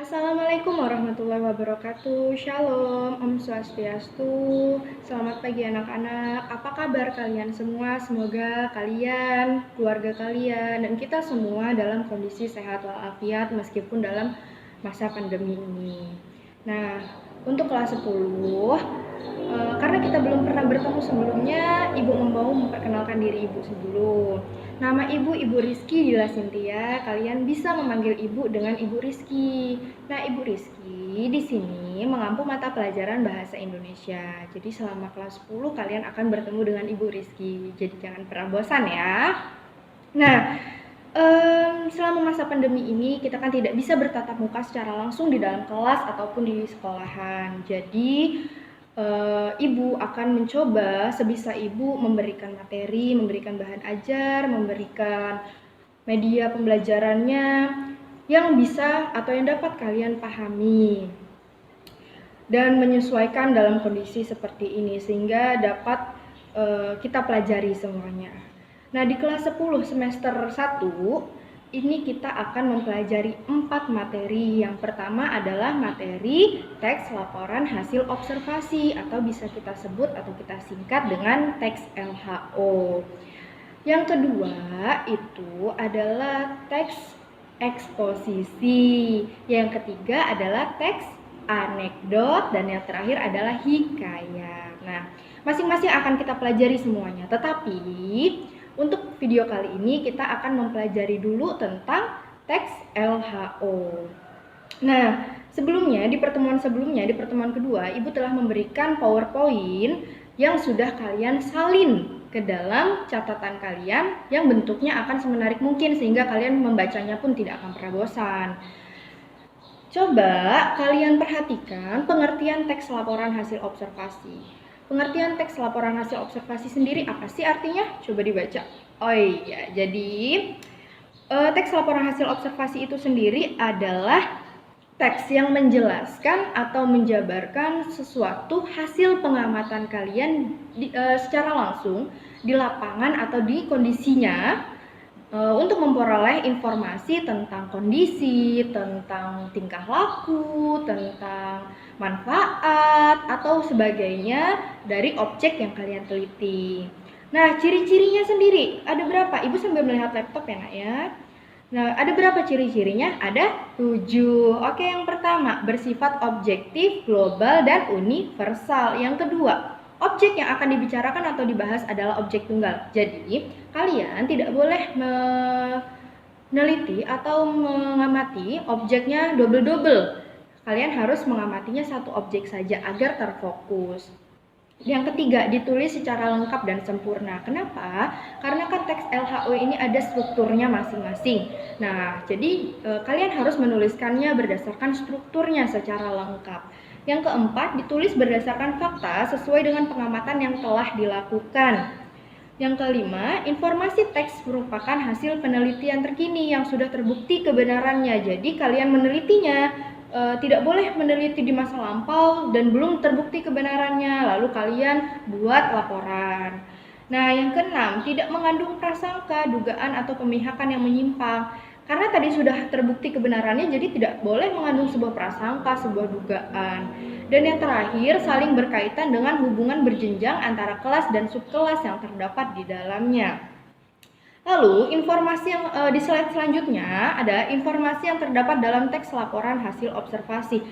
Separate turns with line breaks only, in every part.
Assalamualaikum warahmatullahi wabarakatuh. Shalom, Om Swastiastu. Selamat pagi anak-anak. Apa kabar kalian semua? Semoga kalian, keluarga kalian, dan kita semua dalam kondisi sehat walafiat meskipun dalam masa pandemi ini. Nah, untuk kelas 10, karena kita belum pernah bertemu sebelumnya, Ibu mau memperkenalkan diri Ibu dulu. Nama Ibu, Ibu Rizky Dila Cynthia. Kalian bisa memanggil Ibu dengan Ibu Rizky. Nah, Ibu Rizky di sini mengampu mata pelajaran bahasa Indonesia. Jadi selama kelas 10 kalian akan bertemu dengan Ibu Rizky. Jadi jangan pernah bosan ya. Nah, selama masa pandemi ini kita kan tidak bisa bertatap muka secara langsung di dalam kelas ataupun di sekolahan. Jadi Ibu akan mencoba sebisa Ibu memberikan materi, memberikan bahan ajar, memberikan media pembelajarannya yang bisa atau yang dapat kalian pahami dan menyesuaikan dalam kondisi seperti ini sehingga dapat kita pelajari semuanya. Nah, di kelas 10 semester 1 ini kita akan mempelajari 4 materi. Yang pertama adalah materi teks laporan hasil observasi atau bisa kita sebut atau kita singkat dengan teks LHO. Yang kedua itu adalah teks eksposisi. Yang ketiga adalah teks anekdot dan yang terakhir adalah hikayat. Nah, masing-masing akan kita pelajari semuanya. Tetapi untuk video kali ini kita akan mempelajari dulu tentang teks LHO. Nah, sebelumnya di pertemuan kedua, Ibu telah memberikan PowerPoint yang sudah kalian salin ke dalam catatan kalian yang bentuknya akan semenarik mungkin sehingga kalian membacanya pun tidak akan pernah bosan. Coba kalian perhatikan pengertian teks laporan hasil observasi. Pengertian teks laporan hasil observasi sendiri apa sih artinya? Coba dibaca. Oh iya, jadi teks laporan hasil observasi itu sendiri adalah teks yang menjelaskan atau menjabarkan sesuatu hasil pengamatan kalian secara langsung di lapangan atau di kondisinya untuk memperoleh informasi tentang kondisi, tentang tingkah laku, tentang manfaat atau sebagainya dari objek yang kalian teliti. Nah, ciri-cirinya sendiri ada berapa? Ibu sambil melihat laptop ya, Nak ya. Nah, ada berapa ciri-cirinya? Ada 7. Oke, yang pertama, bersifat objektif, global, dan universal. Yang kedua, objek yang akan dibicarakan atau dibahas adalah objek tunggal. Jadi, kalian tidak boleh meneliti atau mengamati objeknya double-double. Kalian harus mengamatinya satu objek saja agar terfokus. Yang ketiga, ditulis secara lengkap dan sempurna. Kenapa? Karena kan teks LHO ini ada strukturnya masing-masing. Nah, jadi kalian harus menuliskannya berdasarkan strukturnya secara lengkap. Yang keempat, ditulis berdasarkan fakta sesuai dengan pengamatan yang telah dilakukan. Yang kelima, informasi teks merupakan hasil penelitian terkini yang sudah terbukti kebenarannya. Jadi kalian menelitinya tidak boleh meneliti di masa lampau dan belum terbukti kebenarannya, lalu kalian buat laporan. Nah, yang keenam, tidak mengandung prasangka, dugaan atau pemihakan yang menyimpang. Karena tadi sudah terbukti kebenarannya, jadi tidak boleh mengandung sebuah prasangka, sebuah dugaan. Dan yang terakhir, saling berkaitan dengan hubungan berjenjang antara kelas dan subkelas yang terdapat di dalamnya. Lalu, informasi yang di slide selanjutnya ada informasi yang terdapat dalam teks laporan hasil observasi.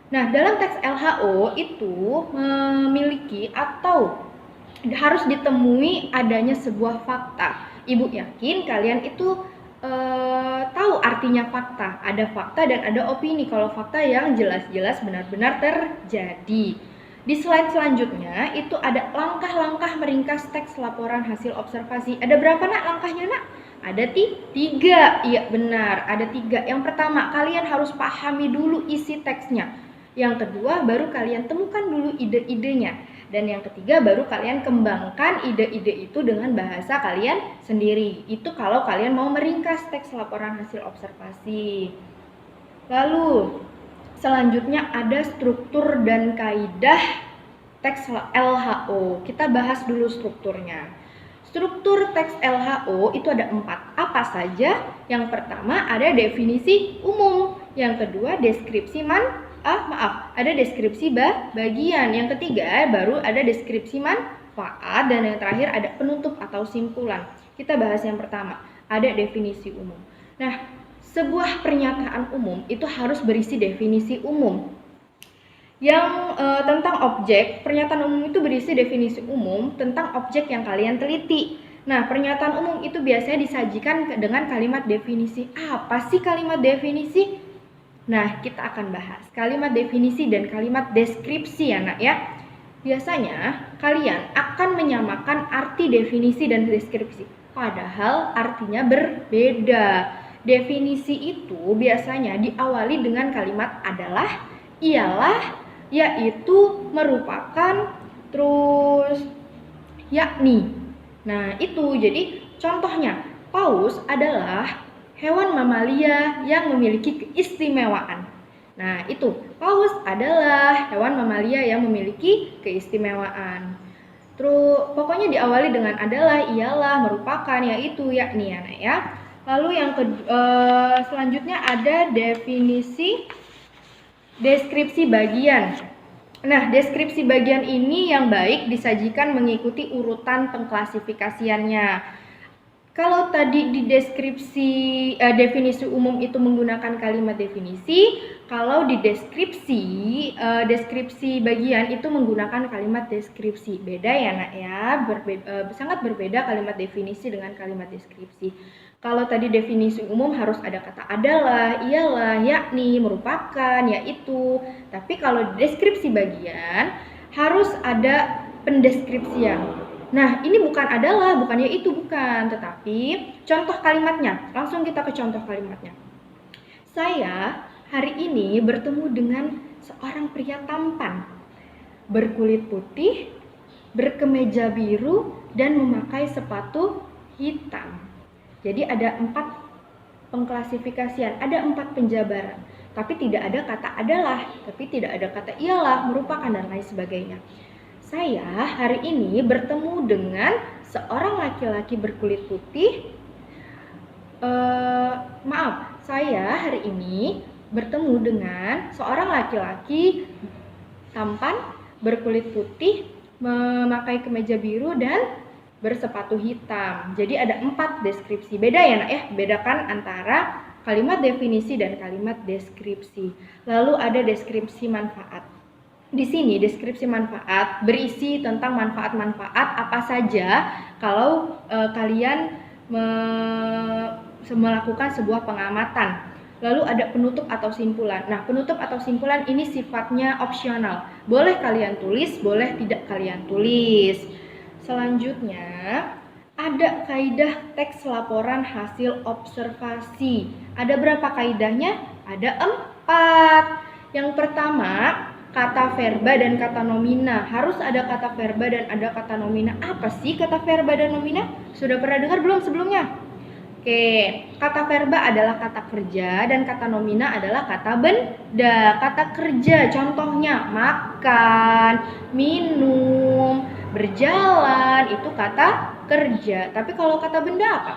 Nah, dalam teks LHO itu memiliki atau harus ditemui adanya sebuah fakta. Ibu yakin kalian itu tahu artinya fakta. Ada fakta dan ada opini. Kalau fakta yang jelas-jelas benar-benar terjadi. Di slide selanjutnya itu ada langkah-langkah meringkas teks laporan hasil observasi. Ada berapa, Nak, langkahnya, Nak? Ada 3. Iya, benar, ada 3. Yang pertama, kalian harus pahami dulu isi teksnya. Yang kedua, baru kalian temukan dulu ide-idenya. Dan yang ketiga, baru kalian kembangkan ide-ide itu dengan bahasa kalian sendiri. Itu kalau kalian mau meringkas teks laporan hasil observasi. Lalu selanjutnya ada struktur dan kaidah teks LHO. Kita bahas dulu strukturnya. Struktur teks LHO itu ada 4. Apa saja? Yang pertama ada definisi umum. Yang kedua deskripsi ada deskripsi bagian. Yang ketiga baru ada deskripsi manfaat, dan yang terakhir ada penutup atau simpulan. Kita bahas yang pertama, ada definisi umum. Nah, sebuah pernyataan umum itu harus berisi definisi umum. Yang tentang objek, pernyataan umum itu berisi definisi umum tentang objek yang kalian teliti. Nah, pernyataan umum itu biasanya disajikan dengan kalimat definisi. Apa sih kalimat definisi? Nah, kita akan bahas kalimat definisi dan kalimat deskripsi ya, Nak ya. Biasanya kalian akan menyamakan arti definisi dan deskripsi, padahal artinya berbeda. Definisi itu biasanya diawali dengan kalimat adalah, ialah, yaitu, merupakan, terus yakni. Nah, itu jadi contohnya, paus adalah hewan mamalia yang memiliki keistimewaan. Nah, itu, paus adalah hewan mamalia yang memiliki keistimewaan. Terus pokoknya diawali dengan adalah, ialah, merupakan, yaitu, yakni ya. Lalu yang selanjutnya ada definisi deskripsi bagian. Nah, deskripsi bagian ini yang baik disajikan mengikuti urutan pengklasifikasiannya. Kalau tadi di deskripsi definisi umum itu menggunakan kalimat definisi, kalau di deskripsi bagian itu menggunakan kalimat deskripsi. Beda ya, Nak ya, sangat berbeda kalimat definisi dengan kalimat deskripsi. Kalau tadi definisi umum harus ada kata adalah, ialah, yakni, merupakan, yaitu. Tapi kalau di deskripsi bagian harus ada pendeskripsian. Nah, ini bukan adalah, bukan yaitu, bukan. Tetapi contoh kalimatnya, langsung kita ke contoh kalimatnya. Saya hari ini bertemu dengan seorang pria tampan, berkulit putih, berkemeja biru, dan memakai sepatu hitam. Jadi ada 4 pengklasifikasian, ada 4 penjabaran. Tapi tidak ada kata adalah, tapi tidak ada kata ialah, merupakan, dan lain sebagainya. Saya hari ini bertemu dengan seorang laki-laki berkulit putih. Saya hari ini bertemu dengan seorang laki-laki tampan, berkulit putih, memakai kemeja biru, dan bersepatu hitam. Jadi ada 4 deskripsi. Beda ya, Nak ya? Bedakan antara kalimat definisi dan kalimat deskripsi. Lalu ada deskripsi manfaat. Di sini deskripsi manfaat berisi tentang manfaat-manfaat apa saja kalau kalian melakukan sebuah pengamatan. Lalu ada penutup atau simpulan. Nah, penutup atau simpulan ini sifatnya opsional. Boleh kalian tulis, boleh tidak kalian tulis. Selanjutnya ada kaidah teks laporan hasil observasi. Ada berapa kaidahnya? Ada 4. Yang pertama, kata verba dan kata nomina. Harus ada kata verba dan ada kata nomina. Apa sih kata verba dan nomina? Sudah pernah dengar belum sebelumnya? Oke, kata verba adalah kata kerja dan kata nomina adalah kata benda. Kata kerja contohnya makan, minum, berjalan, itu kata kerja. Tapi kalau kata benda apa?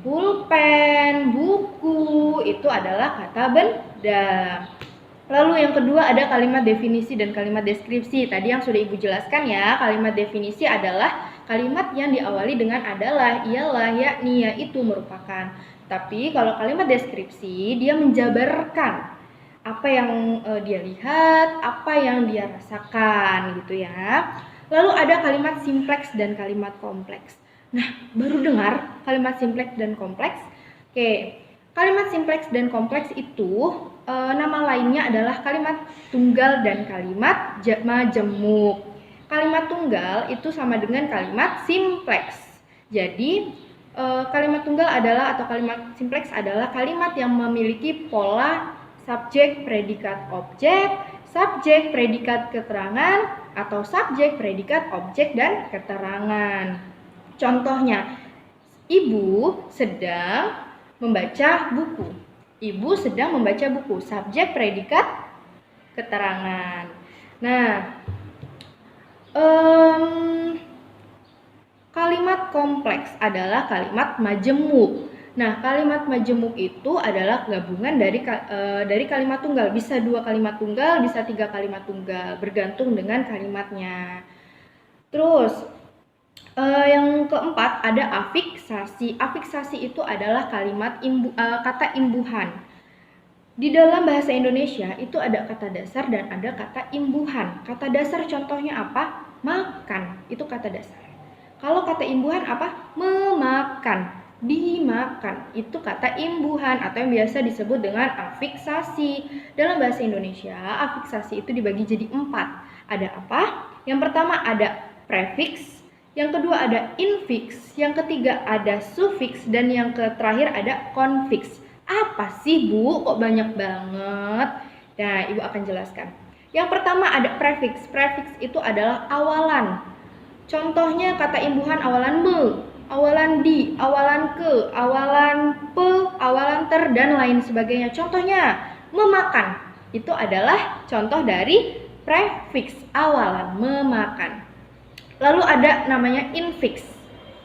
Pulpen, buku, itu adalah kata benda. Lalu yang kedua ada kalimat definisi dan kalimat deskripsi. Tadi yang sudah Ibu jelaskan ya, kalimat definisi adalah kalimat yang diawali dengan adalah, ialah, yakni, yaitu, merupakan. Tapi kalau kalimat deskripsi, dia menjabarkan apa yang dia lihat, apa yang dia rasakan gitu ya. Lalu ada kalimat simpleks dan kalimat kompleks. Nah, baru dengar kalimat simpleks dan kompleks? Oke, kalimat simpleks dan kompleks itu nama lainnya adalah kalimat tunggal dan kalimat majemuk. Kalimat tunggal itu sama dengan kalimat simpleks. Jadi kalimat tunggal adalah atau kalimat simpleks adalah kalimat yang memiliki pola subjek, predikat, objek, subjek, predikat, keterangan, atau subjek, predikat, objek, dan keterangan. Contohnya, Ibu sedang membaca buku. Ibu sedang membaca buku. Subjek, predikat, keterangan. Nah, kalimat kompleks adalah kalimat majemuk. Nah, kalimat majemuk itu adalah gabungan dari kalimat tunggal. Bisa 2 kalimat tunggal, bisa 3 kalimat tunggal, bergantung dengan kalimatnya. Terus, yang keempat ada afiksasi. Afiksasi itu adalah kata imbuhan. Di dalam bahasa Indonesia itu ada kata dasar dan ada kata imbuhan. Kata dasar contohnya apa? Makan, itu kata dasar. Kalau kata imbuhan apa? Memakan, dimakan, itu kata imbuhan atau yang biasa disebut dengan afiksasi. Dalam bahasa Indonesia, afiksasi itu dibagi jadi 4. Ada apa? Yang pertama ada prefiks, yang kedua ada infiks, yang ketiga ada sufiks, dan yang terakhir ada konfiks. Apa sih Bu? Kok banyak banget? Nah, Ibu akan jelaskan. Yang pertama ada prefiks. Prefiks itu adalah awalan. Contohnya kata imbuhan awalan me, awalan di, awalan ke, awalan pe, awalan ter, dan lain sebagainya. Contohnya memakan. Itu adalah contoh dari prefiks, awalan memakan. Lalu ada namanya infiks.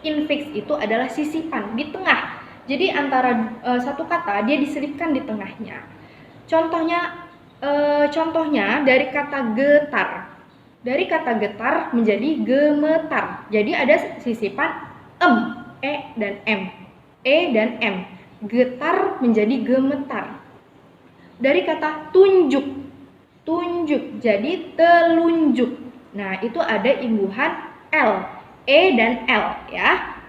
Infiks itu adalah sisipan di tengah. Jadi antara satu kata dia diselipkan di tengahnya. Contohnya dari kata getar. Dari kata getar menjadi gemetar. Jadi ada sisipan e dan m. E dan m. Getar menjadi gemetar. Dari kata tunjuk. Tunjuk jadi telunjuk. Nah, itu ada imbuhan l. E dan l ya.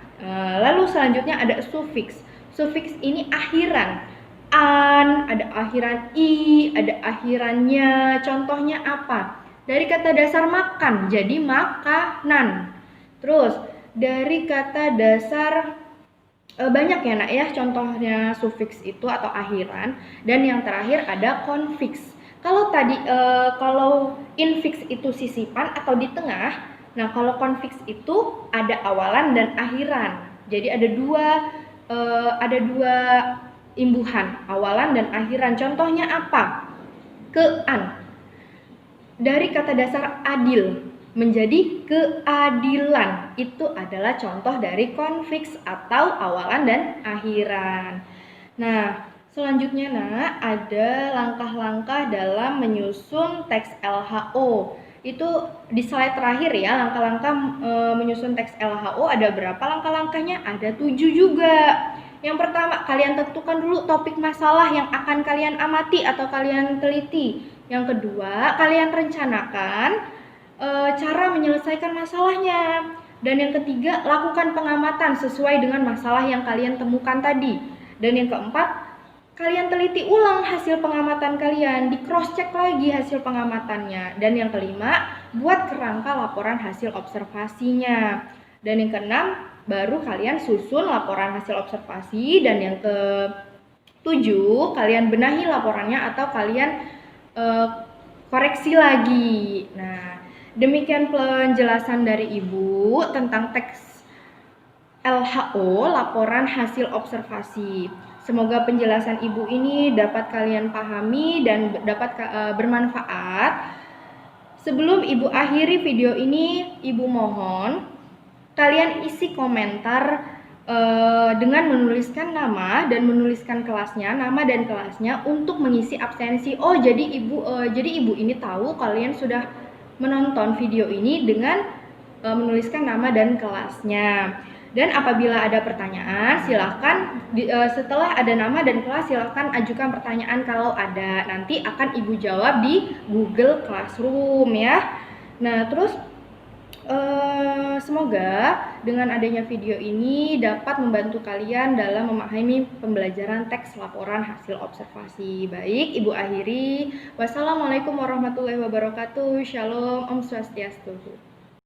Lalu selanjutnya ada sufiks. Sufiks ini akhiran. An, ada akhiran i, ada akhirannya. Contohnya apa? Dari kata dasar makan jadi makanan. Terus dari kata dasar banyak ya Nak ya contohnya sufiks itu atau akhiran, dan yang terakhir ada konfiks. Kalau tadi kalau infiks itu sisipan atau di tengah, nah kalau konfiks itu ada awalan dan akhiran. Jadi ada dua imbuhan, awalan dan akhiran. Contohnya apa? Kean. Dari kata dasar adil menjadi keadilan. Itu adalah contoh dari konfiks atau awalan dan akhiran. Nah, selanjutnya Nak, ada langkah-langkah dalam menyusun teks LHO. Itu di slide terakhir ya, langkah-langkah menyusun teks LHO ada berapa langkah-langkahnya? Ada 7 juga. Yang pertama, kalian tentukan dulu topik masalah yang akan kalian amati atau kalian teliti. Yang kedua, kalian rencanakan cara menyelesaikan masalahnya. Dan yang ketiga, lakukan pengamatan sesuai dengan masalah yang kalian temukan tadi. Dan yang keempat, kalian teliti ulang hasil pengamatan kalian, di cross check lagi hasil pengamatannya. Dan yang kelima, buat kerangka laporan hasil observasinya. Dan yang keenam, baru kalian susun laporan hasil observasi. Dan yang ketujuh, kalian benahi laporannya atau kalian koreksi lagi. Nah, demikian penjelasan dari Ibu tentang teks LHO, laporan hasil observasi. Semoga penjelasan Ibu ini dapat kalian pahami dan dapat bermanfaat. Sebelum Ibu akhiri video ini, Ibu mohon kalian isi komentar dengan menuliskan nama dan menuliskan kelasnya, nama dan kelasnya untuk mengisi absensi. Oh, jadi Ibu ini tahu kalian sudah menonton video ini dengan menuliskan nama dan kelasnya. Dan apabila ada pertanyaan, silahkan setelah ada nama dan kelas silahkan ajukan pertanyaan kalau ada. Nanti akan Ibu jawab di Google Classroom ya. Nah, terus semoga dengan adanya video ini dapat membantu kalian dalam memahami pembelajaran teks laporan hasil observasi. Baik, Ibu akhiri. Wassalamualaikum warahmatullahi wabarakatuh. Shalom, Om Swastiastu.